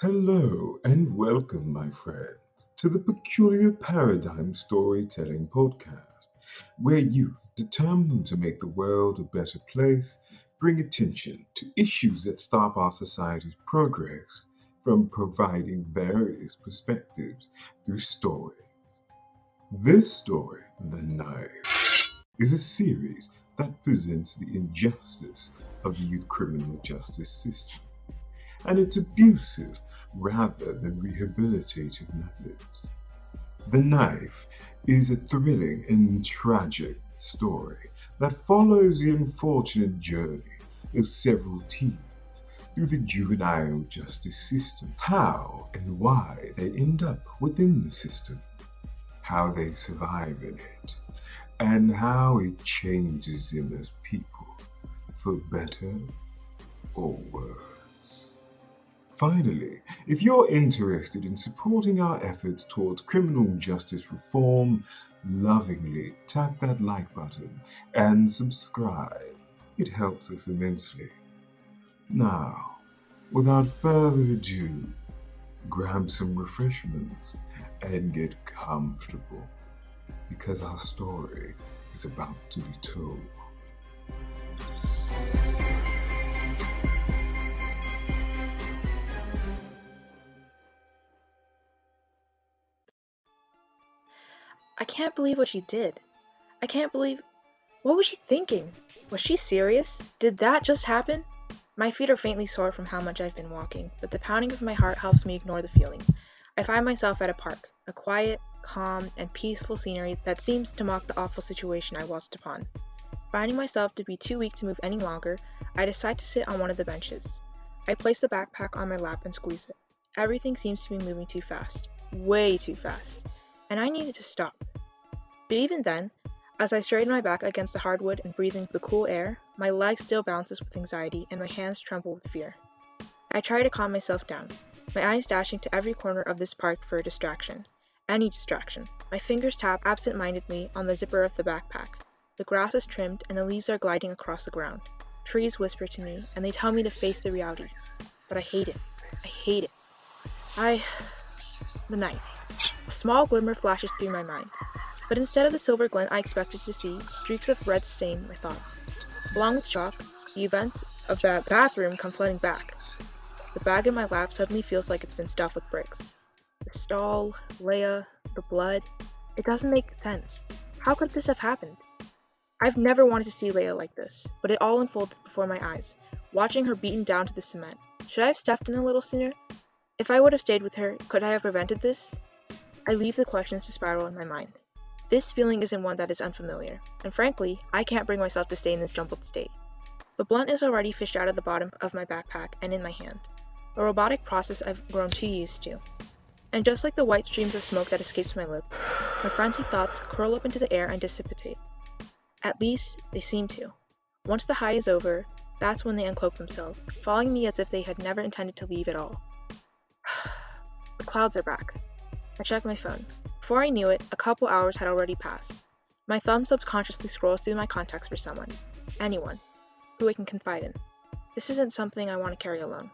Hello and welcome, my friends, to the Peculiar Paradigm Storytelling Podcast, where youth determined to make the world a better place bring attention to issues that stop our society's progress from providing various perspectives through story. This story, The Knife, is a series that presents the injustice of the youth criminal justice system and its abusive rather than rehabilitative methods. The Knife is a thrilling and tragic story that follows the unfortunate journey of several teens through the juvenile justice system, how and why they end up within the system, how they survive in it, and how it changes them as people, for better or worse. Finally, if you're interested in supporting our efforts towards criminal justice reform, lovingly tap that like button and subscribe. It helps us immensely. Now, without further ado, grab some refreshments and get comfortable because our story is about to be told. I can't believe what she did. I can't believe. What was she thinking? Was she serious? Did that just happen? My feet are faintly sore from how much I've been walking, but the pounding of my heart helps me ignore the feeling. I find myself at a park, a quiet, calm, and peaceful scenery that seems to mock the awful situation I waltzed upon. Finding myself to be too weak to move any longer, I decide to sit on one of the benches. I place the backpack on my lap and squeeze it. Everything seems to be moving too fast. Way too fast. And I needed to stop. But even then, as I straighten my back against the hardwood and breathe in the cool air, my leg still bounces with anxiety and my hands tremble with fear. I try to calm myself down, my eyes dashing to every corner of this park for a distraction. Any distraction. My fingers tap absent-mindedly on the zipper of the backpack. The grass is trimmed and the leaves are gliding across the ground. Trees whisper to me and they tell me to face the reality. But I hate it. I hate it. The knife. A small glimmer flashes through my mind. But instead of the silver glint I expected to see, streaks of red stain my thought. Along with shock, the events of that bathroom come flooding back. The bag in my lap suddenly feels like it's been stuffed with bricks. The stall, Lieah, the blood. It doesn't make sense. How could this have happened? I've never wanted to see Lieah like this, but it all unfolded before my eyes, watching her beaten down to the cement. Should I have stepped in a little sooner? If I would have stayed with her, could I have prevented this? I leave the questions to spiral in my mind. This feeling isn't one that is unfamiliar, and frankly, I can't bring myself to stay in this jumbled state. The blunt is already fished out of the bottom of my backpack and in my hand, a robotic process I've grown too used to. And just like the white streams of smoke that escapes my lips, my frenzied thoughts curl up into the air and dissipate. At least, they seem to. Once the high is over, that's when they uncloak themselves, following me as if they had never intended to leave at all. The clouds are back. I check my phone. Before I knew it, a couple hours had already passed. My thumb subconsciously scrolls through my contacts for someone. Anyone. Who I can confide in. This isn't something I want to carry alone.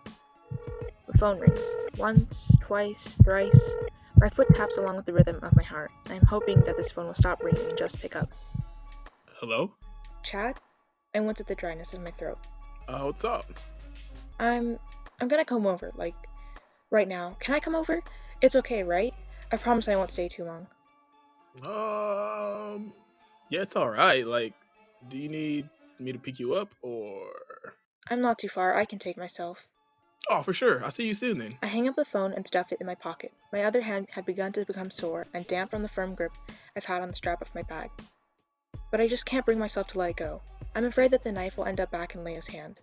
The phone rings. Once, twice, thrice. My foot taps along with the rhythm of my heart. I am hoping that this phone will stop ringing and just pick up. Hello? Chad? I wince at the dryness in my throat. What's up? I'm gonna come over, right now. Can I come over? It's okay, right? I promise I won't stay too long. Yeah, it's alright. Do you need me to pick you up, or... I'm not too far, I can take myself. Oh, for sure. I'll see you soon, then. I hang up the phone and stuff it in my pocket. My other hand had begun to become sore and damp from the firm grip I've had on the strap of my bag. But I just can't bring myself to let it go. I'm afraid that the knife will end up back in Lieah's hand.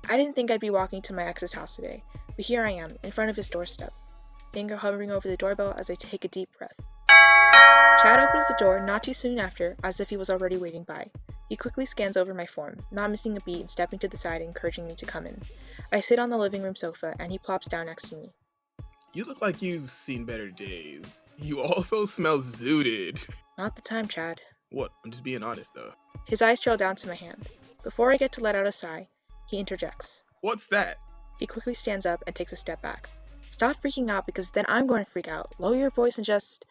I didn't think I'd be walking to my ex's house today, but here I am, in front of his doorstep, finger hovering over the doorbell as I take a deep breath. Chad opens the door not too soon after, as if he was already waiting by. He quickly scans over my form, not missing a beat and stepping to the side, encouraging me to come in. I sit on the living room sofa, and he plops down next to me. You look like you've seen better days. You also smell zooted. Not the time, Chad. What? I'm just being honest, though. His eyes trail down to my hand. Before I get to let out a sigh, he interjects. What's that? He quickly stands up and takes a step back. Stop freaking out because then I'm going to freak out. Lower your voice and just.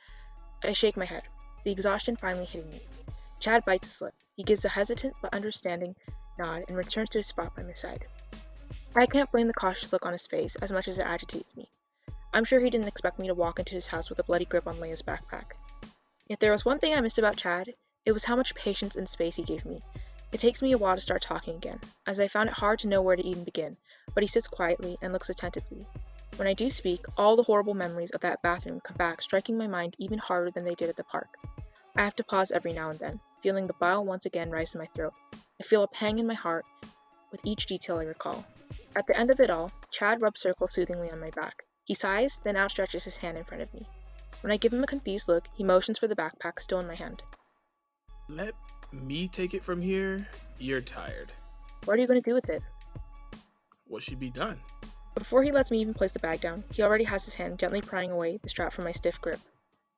I shake my head, the exhaustion finally hitting me. Chad bites his lip. He gives a hesitant but understanding nod and returns to his spot by my side. I can't blame the cautious look on his face as much as it agitates me. I'm sure he didn't expect me to walk into his house with a bloody grip on Lieah's backpack. If there was one thing I missed about Chad, it was how much patience and space he gave me. It takes me a while to start talking again, as I found it hard to know where to even begin, but he sits quietly and looks attentively. When I do speak, all the horrible memories of that bathroom come back, striking my mind even harder than they did at the park. I have to pause every now and then, feeling the bile once again rise to my throat. I feel a pang in my heart with each detail I recall. At the end of it all, Chad rubs circles soothingly on my back. He sighs, then outstretches his hand in front of me. When I give him a confused look, he motions for the backpack still in my hand. Let me take it from here. You're tired. What are you going to do with it? What should be done? Before he lets me even place the bag down, he already has his hand gently prying away the strap from my stiff grip.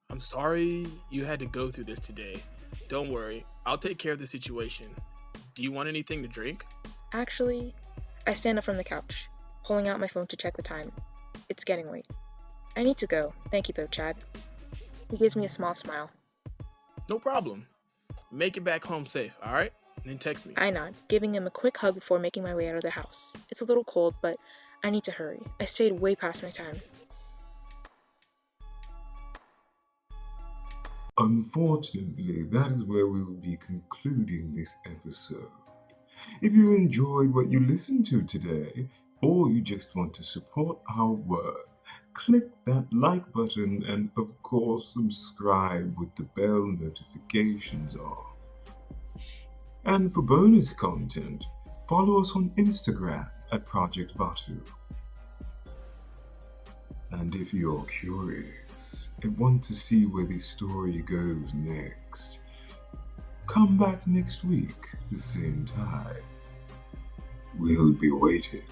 I'm sorry you had to go through this today. Don't worry, I'll take care of the situation. Do you want anything to drink? Actually, I stand up from the couch, pulling out my phone to check the time. It's getting late. I need to go. Thank you though, Chad. He gives me a small smile. No problem. Make it back home safe, alright? And then text me. I nod, giving him a quick hug before making my way out of the house. It's a little cold, but I need to hurry. I stayed way past my time. Unfortunately, that is where we will be concluding this episode. If you enjoyed what you listened to today, or you just want to support our work, click that like button and, of course, subscribe with the bell notifications on. And for bonus content, follow us on Instagram at Project Vatu. And if you're curious and want to see where this story goes next, come back next week, the same time. We'll be waiting.